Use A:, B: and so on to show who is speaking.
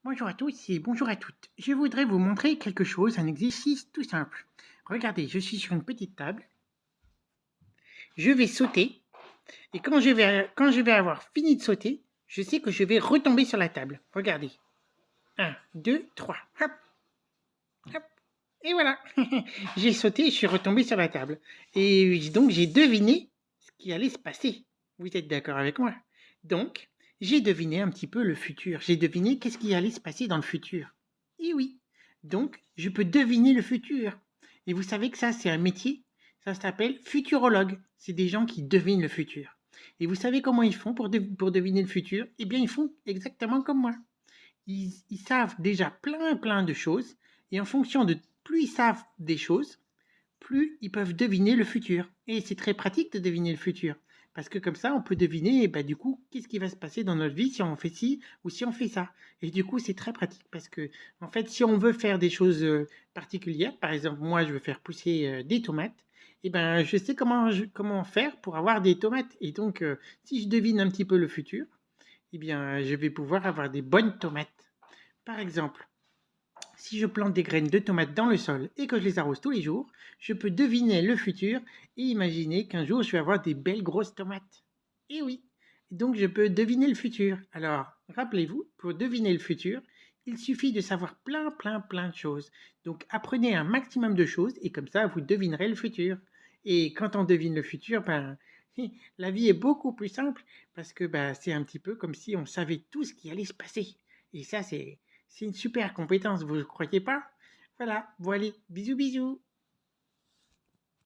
A: Bonjour à tous et bonjour à toutes. Je voudrais vous montrer quelque chose, un exercice tout simple. Regardez, je suis sur une petite table. Je vais sauter et quand je vais avoir fini de sauter, je sais que je vais retomber sur la table. Regardez. Un, 2, 3. Hop, hop. Et voilà. J'ai sauté et je suis retombé sur la table. Et donc j'ai deviné ce qui allait se passer. Vous êtes d'accord avec moi? Donc, j'ai deviné un petit peu le futur. J'ai deviné qu'est-ce qui allait se passer dans le futur. Et oui. Donc, je peux deviner le futur. Et vous savez que ça, c'est un métier. Ça s'appelle futurologue. C'est des gens qui devinent le futur. Et vous savez comment ils font pour deviner le futur? Eh bien, ils font exactement comme moi. Ils savent déjà plein de choses. Et en fonction de plus ils savent des choses, plus ils peuvent deviner le futur. Et c'est très pratique de deviner le futur. Parce que comme ça, on peut deviner, du coup, qu'est-ce qui va se passer dans notre vie si on fait ci ou si on fait ça. Et du coup, c'est très pratique parce que, en fait, si on veut faire des choses particulières, par exemple, moi, je veux faire pousser des tomates, et ben, je sais comment faire pour avoir des tomates. Et donc, si je devine un petit peu le futur, eh bien, je vais pouvoir avoir des bonnes tomates. Par exemple, si je plante des graines de tomates dans le sol et que je les arrose tous les jours, je peux deviner le futur et imaginer qu'un jour je vais avoir des belles grosses tomates. Et oui, donc je peux deviner le futur. Alors, rappelez-vous, pour deviner le futur, il suffit de savoir plein de choses. Donc apprenez un maximum de choses et comme ça vous devinerez le futur. Et quand on devine le futur, la vie est beaucoup plus simple parce que c'est un petit peu comme si on savait tout ce qui allait se passer. Et ça, c'est une super compétence, vous ne croyez pas? Voilà, bisous bisous.